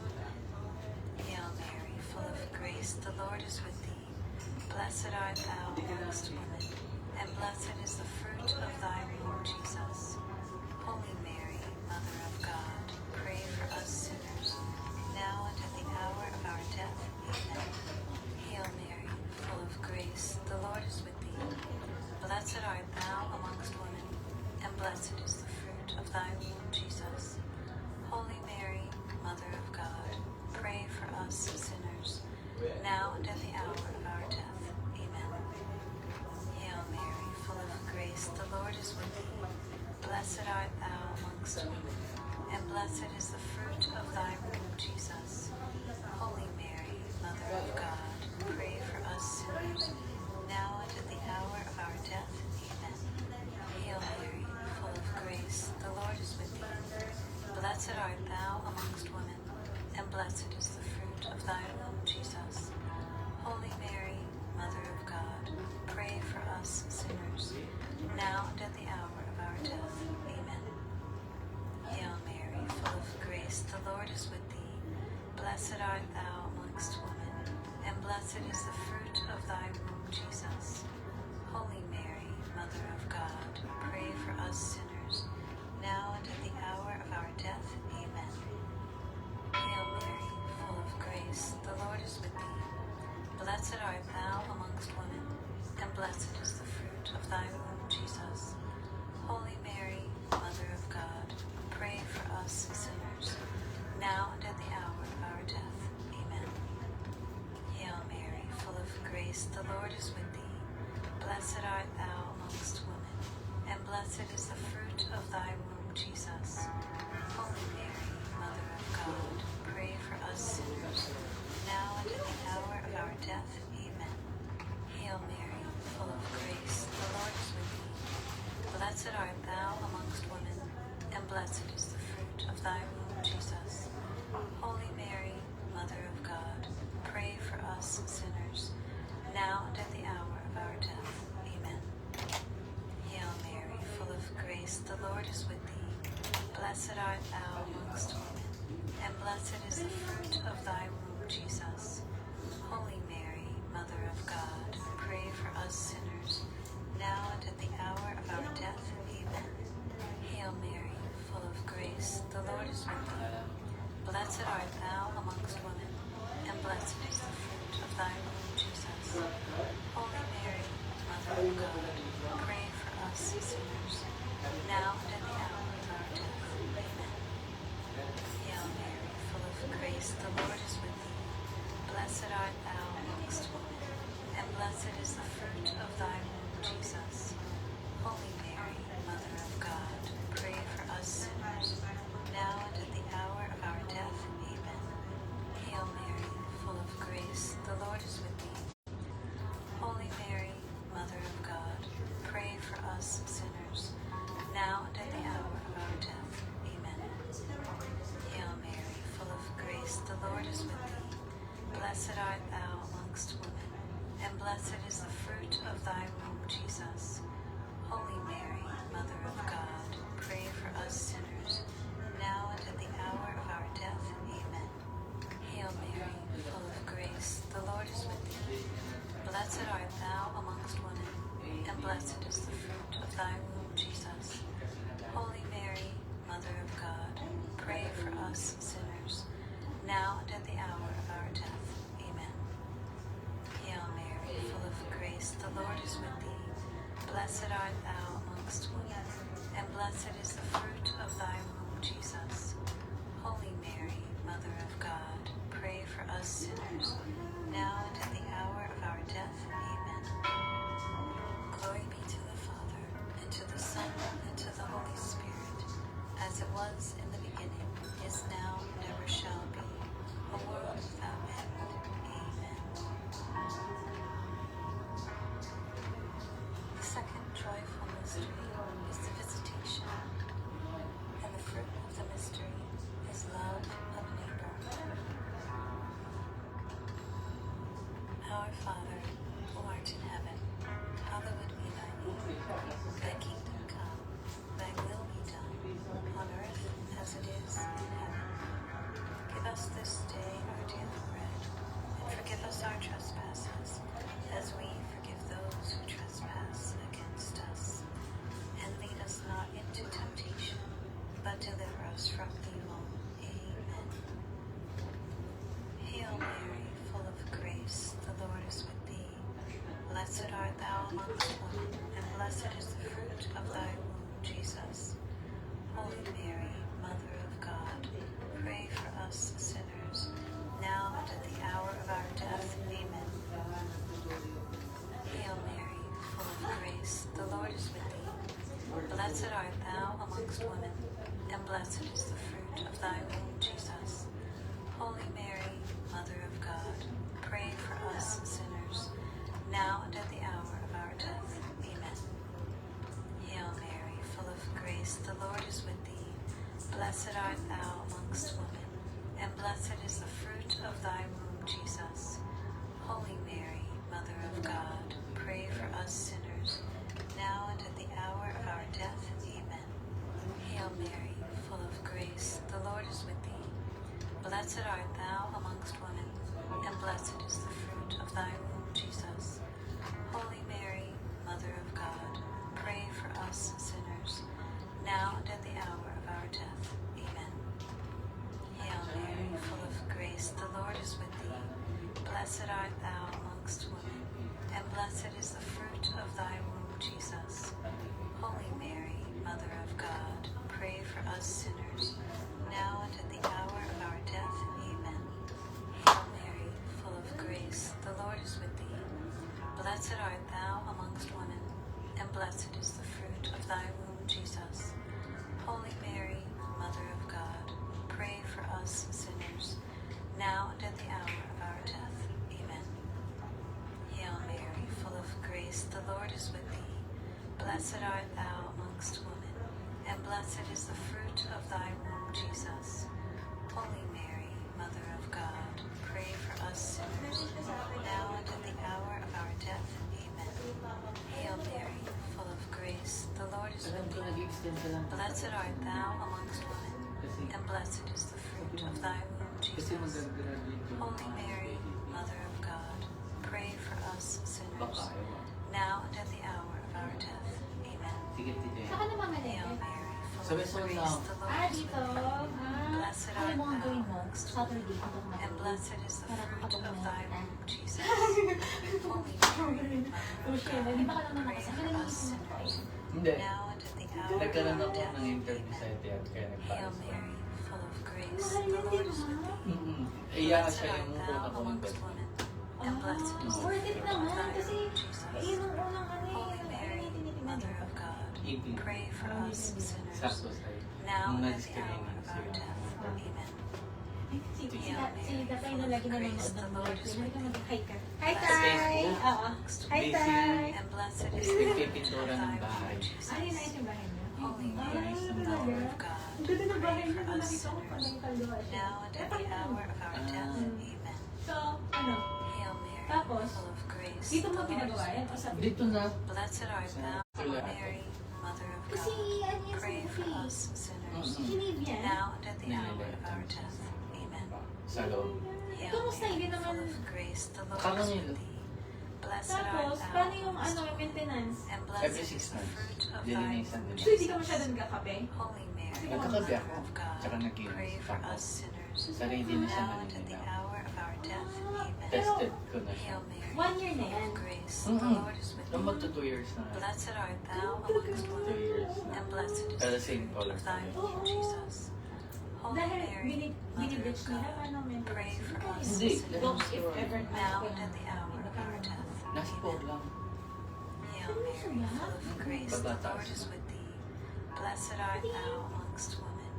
Hail Mary, full of grace, the Lord is with thee. Blessed art thou amongst women, and blessed is the fruit of thy womb, Jesus. Holy Mary, Mother of God, pray for us sinners, now and at the hour of our death. Amen. Hail Mary, full of grace, the Lord is with thee. Blessed art thou amongst women, and blessed is the fruit of thy womb, Jesus. Holy Mary, Mother of God, pray for us sinners, now and at the hour of our death. Amen. Hail Mary, full of grace, the Lord is with thee. Blessed art thou amongst women, and blessed is the fruit of thy womb, Jesus. Holy Mary, Mother of God, pray for us sinners, now and at the hour of our death. Amen. Hail Mary, full of grace, the Lord is with thee. Blessed art thou amongst women, and blessed is the fruit of thy womb, Jesus. Holy Mary, Mother of God, pray for us sinners, now and at the hour of our death. Amen. Hail Mary, full of grace, the Lord is with thee. Blessed art thou amongst women, and blessed is the fruit of thy womb, Jesus. Holy Mary, Mother of God, pray for us sinners, now and at the hour of our death. Amen. Hail Mary, full of grace, the Lord is with thee. Blessed art thou amongst women, and blessed is the fruit of thy womb, Jesus. Holy Mary, Mother of God, pray for us sinners, now and at the hour of our death. Amen. Hail Mary, full of grace, the Lord is with thee. Blessed art thou amongst women, and blessed is the fruit of thy womb, Jesus. Holy Mary, Mother of God, pray for us sinners, now and at the hour of our death. Amen. Hail Mary, full of grace, the Lord is with thee. Blessed art thou amongst women, and blessed is the fruit of thy womb, Jesus. Holy Mary, Mother of God, pray for us sinners, now and at the hour of our death. Amen. Hail Mary, full of grace, the Lord is with thee. Blessed art thou amongst women, and blessed is the fruit of thy womb, Jesus. Holy Mary, Mother of God, pray for us sinners, now and at the hour of our death. Amen. Hail Mary, full of grace, the Lord is with thee. Blessed art thou amongst women, and blessed is the fruit of thy womb, Jesus. Holy Mary, Mother of God, pray for us sinners, now and at the hour of our death. Amen. Hail Mary, full of grace, the Lord is with thee. Blessed art thou amongst women, and blessed is the fruit of thy womb, Jesus. Holy Mary, Mother of God, pray for us sinners, now and at the hour of our death. Amen. Hail Mary, full of grace, the Lord is with thee. Holy Mary, Mother of God, pray for us sinners, now and at the hour of our death. Amen. Hail Mary, full of grace, the Lord is with thee. Blessed art thou amongst women, and blessed is the fruit of thy womb, Jesus. Holy Mary, Mother of God, pray for us sinners, now and at the hour of our death. Amen. Hail Mary, full of grace, the Lord is with thee. Blessed art thou amongst women, and blessed is the fruit of thy womb, Jesus. Holy Mary, Mother of God, pray for us sinners, now and at the hour of our death. Amen. Hail Mary, full of grace, the Lord is with thee. Blessed art thou amongst women, and blessed is the fruit of thy womb, Jesus. Holy Mary, Mother of God, pray for us sinners, now and at the hour of our death. Amen. Glory be to the Father, and to the Son, and to the Holy Spirit, as it was in the beginning, is now, and ever shall be, a world without end. Amen. The second joyful mystery is the visitation, and the fruit of the mystery is love of neighbor. Our Father, who art in heaven, hallowed be thy name. Thy kingdom come, thy will be done, on earth as it is in heaven. Give us this day our daily bread, and forgive us our trespasses, as we forgive those who trespass against us. And lead us not into temptation, but deliver us from evil. Amen. Hail Mary, full of grace, the Lord is with thee. Blessed art thou amongst women, and blessed is the fruit of thy womb, Jesus. Holy Mary, Mother of God, pray for us sinners, now and at the hour of our death. Amen. Hail Mary, full of grace, the Lord is with thee. Blessed art thou amongst women, and blessed is the fruit of thy womb, Jesus. Holy Mary, Mother of God, pray for us sinners, now and at the hour of our death. Amen. Hail Mary, full of grace, the Lord is with thee. Blessed art thou amongst women, and blessed is the fruit of thy womb, Jesus. Holy Mary, Mother of God, pray for us sinners, now and at the hour of our death. Amen. Hail Mary, full of grace, the Lord is with thee. Blessed art thou amongst women, and blessed is the fruit of thy womb, Jesus. Holy Mary, Mother of God, pray for us sinners, now and at the hour of our death. Amen. Hail Mary, full of grace, the Lord is with thee. Blessed art thou amongst women, and blessed is the fruit of thy womb, Jesus. Holy Mary, Mother of God, pray for us sinners, now and at the hour of our death. Amen. Hail Mary, full of grace, the Lord is with thee. Blessed art thou amongst women, and blessed is the fruit of thy womb, Jesus. Holy Mary, Mother of God, pray for us sinners, now and at the hour of our death. Amen. Hail Mary, full of grace, the Lord is with thee. Blessed art thou amongst women, and blessed is the fruit of thy womb, Jesus. Holy Mary, Mother of God, pray for us sinners, now and at the hour of our death. Amen. Hail Mary, full of grace, the Lord is Alam with ko, thee. nag-extend ka lang. Blessed art thou amongst women, Kasi, and blessed is the fruit of thy womb, kasi Jesus. mag-graduate yung Holy mga Mary, baby. Mother of God, pray for us Baka sinners, ayaw. now and at the hour of our death. Amen. Sige, tita. Saka na mama Hail Mary, full Sabi of sa grace, lang. the Lord is dito. with thee. Blessed Alam art mo ang thou gawin mo? amongst women, Saturday, ito ko and blessed is the Para fruit kapag of thy umaga. womb, Jesus. Holy Mary, Mother of God, Di ba ka naman pray kasi? for us sinners, Hindi. now and at the hour of Nagkaroon our ako death. ng interview sa Amen. ito kaya Hail nagpaayos ako. Mary, full of grace, Mahal the yan, Lord di is with ba? thee. Iya Blessed siya art yung thou una ko ng amongst women, and blessed is the Worth it fruit of naman thy kasi womb, Jesus. yun ang unang ano Holy yung Mary, Mother of God, 18. pray for us sinners, Sakto sa'yo. now Nung and at the nag-screening hour of our siya. death. Amen. Si Tatay na lagi nanonood ng vlog ko. Hindi ka mag-hi ka. Hi, Sa Tay! Facebook. Oo. Hi, Busy. Tay! And blessed is the fruit Nagpipintura of ng thy bahay. womb, Jesus. Ano na yung bahay niya? Holy Ah, Mary, talaga? Mother of God, Ang ganda ng bahay pray niya. for us Nakita ko pala sinners, yung kaluluwa siya. now and at the hour of our death. Amen. So, ano? Hail Mary, Tapos, full of grace, Dito the mo Lord ginagawa is yan? with O sa thee. Dito na. Blessed art thou, Wala. Mary, Mother of Kasi God, ano yan sa pray for buffet? us sinners, Sinave yan? now and at the hour of our death. Amen. Sa loob. Hail Kamusta? Mary, Hindi naman- full of grace, the Lord Kala is nila. with thee. Blessed art Tapos, thou paano yung amongst ano, women, maintenance? and Every blessed 6 is the months. fruit of thy Lilinisan womb, nila. So, hindi ka masyadong kakape? Holy Mary, Nagkakape Mother ako. of God, Tsaka nag-inom. pray for Tapos, us sinners, sarili na siya now and at the Manila. hour of our death. Amen. Tested ko na siya. Hail Mary, 1 year na full yan. of grace, the Lord is with Nung thee. magto 2 years na. Blessed art thou amongst 2 women, years na. and blessed is Pero the same fruit color of thy tayo. womb, Jesus. Holy Dahil Mary, Mother binibitch of nila, God, paano maintenance? pray for us Hindi. sinners, Don't if ever now and at the hour of our death. Nasa 4 lang. Hail Mary, full of grace, the Lord is with thee. Blessed art thou amongst women,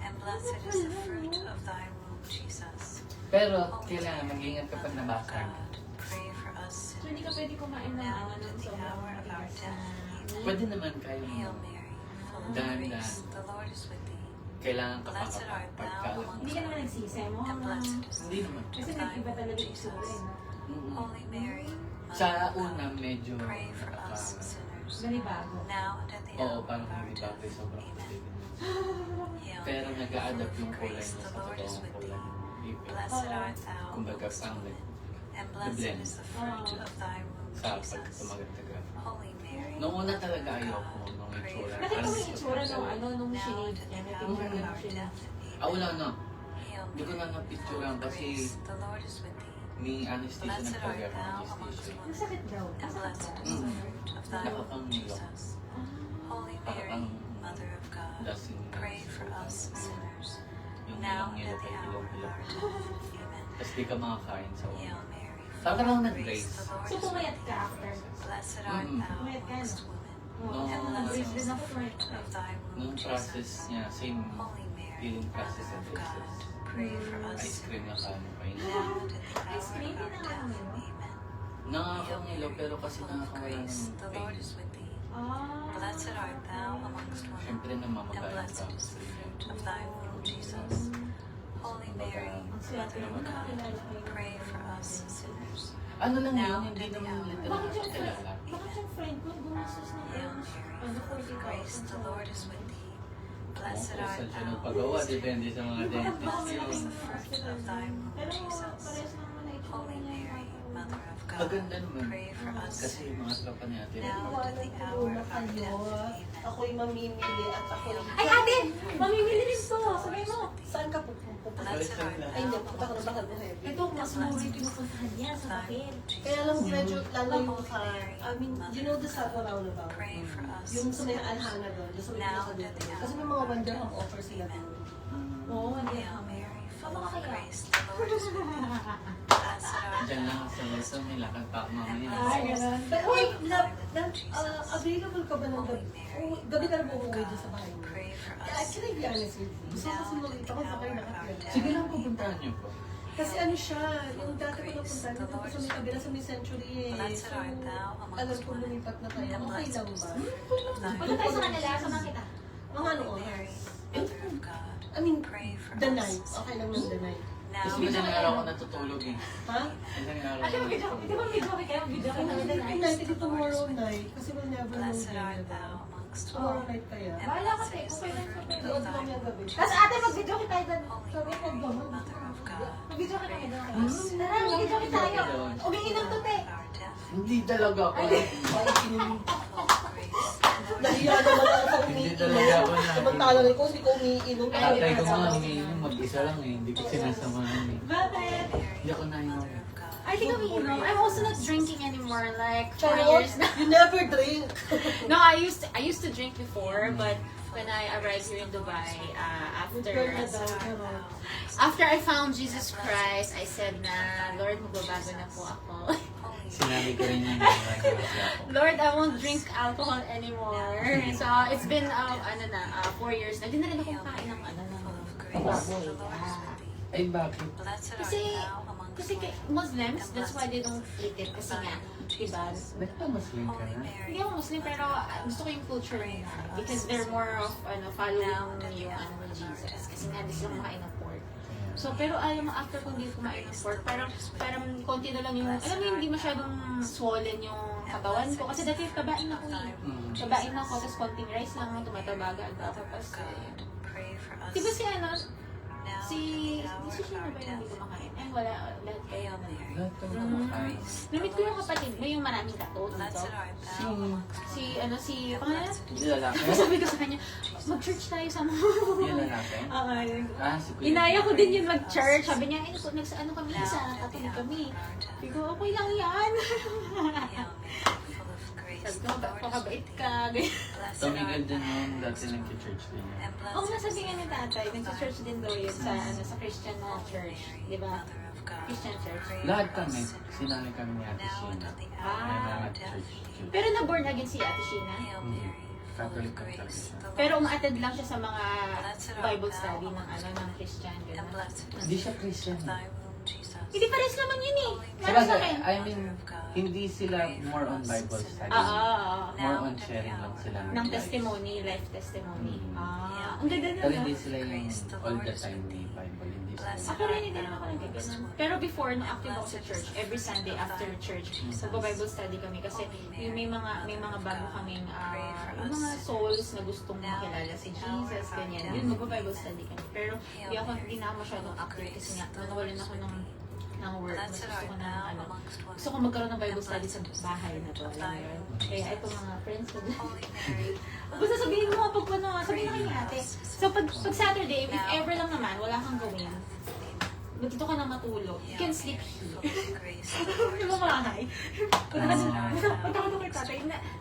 and blessed is the fruit of thy womb, Jesus. Pero, Holy kailangan Mary, mag-ingat kapag Mother of nabasa. God, pray for us So, hindi ka sinners, pwede kumain ng now ano and ng at the sobrang hour of our matigas death. Amen. Pwede naman kayo Hail Mary, full of Dahan-dahan. grace, the Lord is with thee. kailangan ka Blessed art thou pagkalat. Hindi ka naman nagsisi mo. And blessed is the Hindi naman. fruit Kasi of thy nag-iba womb, talaga yung itsura Jesus. eh. no? Holy Mary, Sa Mother of una, God, medyo pray for us sinners, Ganibago. now and at the Oo, hour parang of our hindi death. bagay sobrang Amen. puti. Hail Pero Mary, nag-a-adapt full yung of kulay grace, niya the sa Lord is totoong with kulay. thee. Ipit. Blessed art thou Kumbaga, amongst pang women, and blessed blend. is the fruit of thy womb, Sa pag Jesus. tumagal-tagal. Holy Mary, Nung una talaga Mother of ayoko God, nung pray itsura. for Nakita mo us yung itsura sinners, nung ano, nung now sinave and at niya. the May hour picture of nung our sinave. death. Wala na. Hail Hindi ko Mary, na full napicturean of kasi grace, the Lord is with thee. may anesthesia Blessed na art pag thou amongst anesthesia. Ang women, sakit daw. and blessed is the fruit of thy womb, Nakakangilo. Jesus. Holy Mary, Parang Mother of God, lasing na pray for suka. us sinners, Yung now ilang and nila at the kay hour of ilang-ilang. our death. Amen. Tapos di ka makakain sa Hail una. Mary, Saka full lang of nag-raise. grace, the Lord So, is pumayat with ka thee. after. Blessed art Mm-mm. thou Pumayat ka, amongst no? women, Nung and Oo, blessed raise is din the ako fruit pumayat. of thy Nung womb, process Jesus. niya, same Holy Mary, healing process Mother of of God, braces. pray for us Ice cream na sinners, kaano pa yun. now and at the hour Ice cream, of our hindi death. nakakangilo. Amen. Hail Nakakangilo Mary, pero kasi full of nakakawala grace, ng the pain. Lord is with thee. Ah. Blessed art thou amongst women, Siyempre and namamagaling ka. blessed is the fruit of thy womb, Jesus. Holy Mary, Mother of God, pray for us sinners, Ano lang now yun, and hindi at the naman hour literal Bakit na yung kilala. bakit yung friend ko gumastos ng Hail Mary, ano, full of grace, the Lord is with thee. Blessed Kung art saan siya thou nagpagawa, amongst depende sa mga dentist Blessed yun. is the fruit of thy womb, Pero Jesus. parehas naman na itsura Holy niya. Mary, Mother of God, Maganda naman. pray for us Kasi yung mga sinners, tropa ni ate. now Gawa and at the ng hour tulong of our kayo. death. Amen. Ako'y mamimili at ako'y... Ay, ate! Mamimili rin to! Sabay mo! Saan ka pupunta? Blessed art Ay, hindi. thou Punta ka na amongst bakal mo women, heavy. Ito, mas mura yung pinupuntahan niya sa bakit. Kaya lang medyo lalo yung sa... I mean, you know the Sapo Roundabout? Pray for us. Yung sa may Alhana doon. Yung sa may Now sa and at the doon. hour Kasi may mga one dirham offer sila doon. Oo, hindi Hail ako. Mary, full full of grace, the Lord is with thee. Blessed art Diyan thou lang ako sa lesson, may lakad pa ako mamaya. Ay, ganun. But wait, available ka ba ng gabi? Gabi ka na ba umuwi dyan sa bahay mo? pray for Can I us. be honest with you? Gusto ko kasi makita ko sakay na kapila. Sige lang, pupuntahan niyo po. Kasi ano siya, yung dati ko napunta, dito ko sa may kabila sa may century eh. Blessed So, art thou amongst alam ko lumipat na tayo. and Okay lang blessed ba? is the fruit of thy Punta tayo sa kanila, samahan kita. Mga ano Holy oras? Mary, Mother of God, I mean, pray for the us. night. Okay lang ng the night. Now Kasi isang araw ako natutulog eh. Ha? Isang araw Actually, ako mag-video, di ba mag-video kayo? Mag-video kayo Kung namin hindi na night, hindi tomorrow night. Kasi we'll never know blessed then, art diba? thou amongst Tomorrow all, night kaya. and Bahala ka, blessed te. is Okay the lang, fruit okay. of Doon thy kami ang gabi. Tapos ate, mag-video kita tayo doon. Holy Sabi ko, Mary, gaman. Mother of God, Mag-video ka namin doon. pray for us. Tara, mag-video kita tayo. Umiinom to, te. Our death, Hindi talaga ako. full of grace, Nahiya naman ako sa Hindi umiinom. talaga ako na. Samantalang ikaw, hindi ko umiinom. Tatay ko nga, umiinom, mag-isa lang eh. Hindi ko sinasamahan eh. Bakit? Hindi ako nainom. Mother of God, I think umiinom. I'm also not drinking anymore. Like, 4 Charot, years na. you never drink. No, I used to drink before, but when I arrived here in Dubai, Girl na daw, charot. after I found Jesus Christ, I said na, Lord, magbabago na po ako. Sinabi ko rin yung nagagawa ako. Lord, I won't drink alcohol anymore. So, it's been, 4 years na. Di na rin ako kain ng, full of grace, baboy. the Lord is with thee. Ay, bakit? Blessed art Kasi, thou amongst kasi Muslims, that's why they don't eat it. Kasi nga, diba? Nagpa-Muslim ka Holy na? Mary, Hindi ako Muslim, pero gusto ko yung culture nila. Because they're more of, following yung, ni Jesus. Kasi nga, di sila kumakain ng pork. So, pero alam mo, after kung hindi kumain ng pork, parang konti na lang yung, alam mo, hindi masyadong swollen yung katawan ko. Kasi dati, tabain ako eh. Tabain ako, tapos konting rice lang, tumatabaga agad. Tapos, pray for us. di ba si ano, Now, si at the sino hour ba of yung our hindi death. kumakain? Eh, wala, lahat kayo Hail na. Mary, Lahat kami full of kumakain. grace, the Namit ko Lord yung is with kapatid mo, yung maraming kato dito. Blessed art thou Sino? amongst Si, pangalan? Hindi lalaki? Sabi ko sa kanya, mag-church tayo sa Hindi lalaki? yun. Ah, si Kuya. Inaya ko din yun mag-church. Sabi niya, ano kami, now sa at the katuloy hour kami. of our death. Sabi ko, okay lang yan. Hail Mary, full of grace, Sabi ko, the Lord is pakabait with thee. ka. Ganyan. Blessed Tumigil art din thou noon, dati amongst women, nag-church din yan. and Oo, blessed nasabi is nga the ni tatay, fruit of thy nag-church din daw yun sa Christian na church. Mary, Di ba? Mother of God, Christian church. pray Lahat for kami, us. sinali kami ni Ate Now and Sheena. at the May hour of mga our death. church. Pero na-born again si Ate Sheena. Hail Mary, full Catholic of ang grace, sabi siya. the Lord Pero is umattend lang siya sa mga Blessed art Bible thou study ng amongst ng Christian. and Ganun. blessed is Hindi the siya fruit Christian. of thy womb, Jesus. Hindi pares naman yun eh. Sa Para sa bagay, akin. I mean, hindi sila more on Bible study. More on sharing lang sila. Ng testimony, life testimony. Mm. Ang ganda Pero na. hindi sila yung all the time ni Bible. Hindi sila. Ako rin, hindi naman ako nagkaganon. Pero before, no, active ako sa church. Every Sunday after church, magpa-Bible study kami. Kasi yung may mga bago kaming, yung mga souls na gustong makilala si Jesus, ganyan. Yun, magpa-Bible study kami. Pero hindi na ako masyadong active kasi nga, nawalan ako ng work. Mas Blessed gusto ko art na, thou amongst women. gusto ko magkaroon ng Bible study sa bahay na to. Alam mo yun? Kaya ito mga friends ko. Holy Mary, Basta sabihin mo pag ano, sabihin na kay ate. So pag Saturday, if ever lang naman, wala kang gawin, dito ka na matulog. You can sleep full here. of grace, the Lord Yung is mga with bahay. thee. Punta ko kay tatay.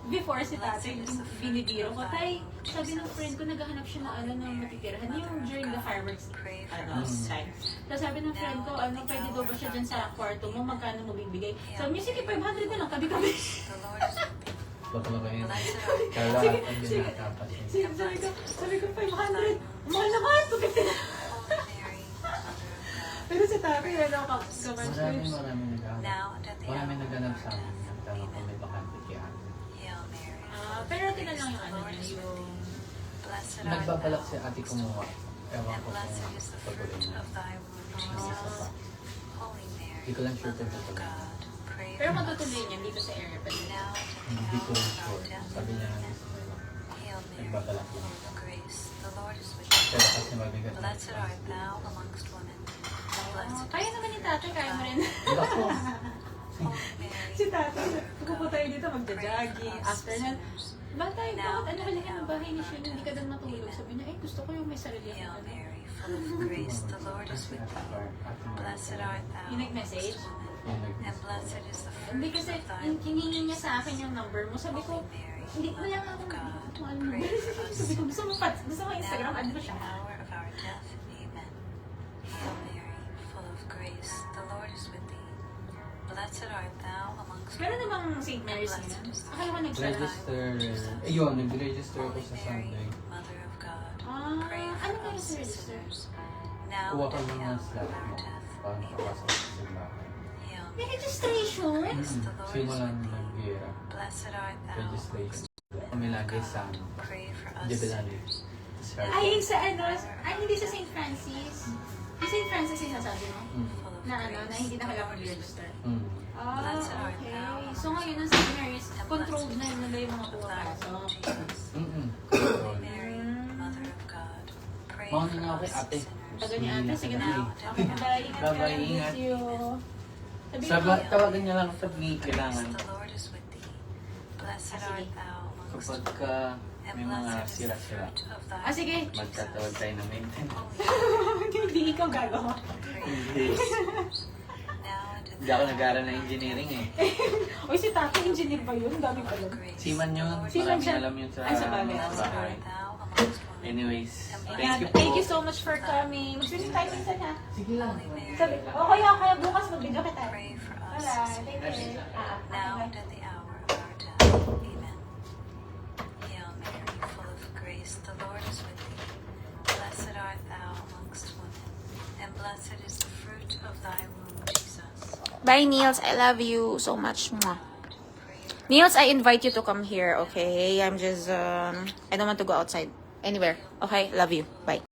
Before si tatay, binibiro ko, tay, sabi ng friend ko, naghahanap siya ng matitirahan. Yung during the fireworks time. Tapos sabi ng friend ko, pwede daw ba siya dyan sa kwarto mo, magkano mo bibigay? Sabi niya, sige, 500 na lang, kabi-kabi. The Lord is with thee. Bakla kayo. Blessed art thou Kaya Sige, lahat ang sige. ginagapas. Sabi ko, 500. Mahal naman, 250 na. Holy Mary, Mother of God, Pero si tatay, kaman Maraming naghanap. now and at the hour Maraming of naghanap our sa amin. death. Nagtanong kung may bakante kay Ate. Hail Mary, pero tingnan lang yung yung... blessed art Nagbabalak thou si Ate kumuha. Ewan and ko blessed kung is the patuloy fruit na. of thy womb, Isa Jesus. pa. Holy Mary, Hindi ko lang sure kung Mother of tutuloy. God, pray Pero for us. matutuloy niya dito sa area pa din. Now and at the Hindi ko hour rin of our sure. death. Sabi niya Amen. Hail Mary, Nagbabalak full lang. of grace, the Lord is with thee. Pero kasi mabigat. Blessed art thou amongst women. Blessed Kaya naman ni tatay, kaya mo rin. Ako. Holy Mary, Si tatay, pupunta tayo dito, magja-jogging, after nun, Batay, bakit ano halika ng bahay ni Shane, hindi ka doon matulog? Sabi niya, gusto ko yung may sarili Hail ako. Mary, full of grace, the Lord is with thee. Blessed art thou Yung nag-message? and blessed is the Hindi fruit kasi, of thy hinihingi niya sa akin yung number mo. Sabi ko, Mary, hindi ko lang ako ano mo. Sabi ko, gusto mo Instagram, add mo siya. hour of our death. Amen. Hail Mary, grace, the Lord is with thee. Blessed art thou amongst Meron women, namang St. Mary's and ngayon. blessed is the Akala ko nag-start na. Register. Ayun, nag-register ako Holy sa Mary, Sunday. Mother of God, Ah, pray ano for meron us sa register? sinners, now Kuha and ka at the ng mga hour of slot our mo. death. Paano kapasok sa simbahan. Hail May Mary, registration? the Lord is Simulan with thee. ng gira. Blessed art thou Registration. amongst Kami lagi sa God, pray for us Jebelani. sinners. Ay, sa ano? Ay, hindi sa St. Francis. Yung St. Francis yung sasabi mo? Full of Na ano, na grace, hindi na the kailangan Lord is with mag-register. Mm. Ah, okay. So ngayon, ang St. Mary's, controlled na yun nila yung mga thee, Lamb of pumapasok. Jesus. Mm-mm. Holy Mary, Mother of God, pray Mauna for na ako kay us ate. sinners. Taga ni ate, sige na. Sige. Okay, bye-bye. Ingat ka. Bye-bye, God ingat. bless you. Sabihin Sa mo, tawagan niya lang kapag may Grace, kailangan. the Lord is with thee. Blessed Ah, sige. art thou amongst Kapag women, ka and may mga blessed is the sira-sira, fruit of thy Ah, sige. womb, magtatawag tayo ng maintenance. Hindi ikaw gagawa. Hindi. now and in Hindi ako nag-aaral ng engineering eh. Uy, si Tati, engineer ba yun? Dami pa lang. grace. Siman yun. Siman Marami siya. alam yun sa Ay, sa bagay. sa Blessed bahay. art thou amongst women, Anyways, thank Ingat. you po. Thank you so much for coming. Mag-visit tayo minsan ha. Sige lang. Holy Mary, Sabi, kaya bukas mag-video kita. pray for us Wala, sinners, take care. now Bye. and at the hour of our death. Amen. Hail Mary, full of grace, the Lord is with thee. Blessed art thou amongst women, and blessed is the fruit of thy womb, Jesus. Bye, Niels. I love you so much. Mwah. Niels, I invite you to come here, okay? I'm just, I don't want to go outside. Anywhere. Okay? Love you. Bye.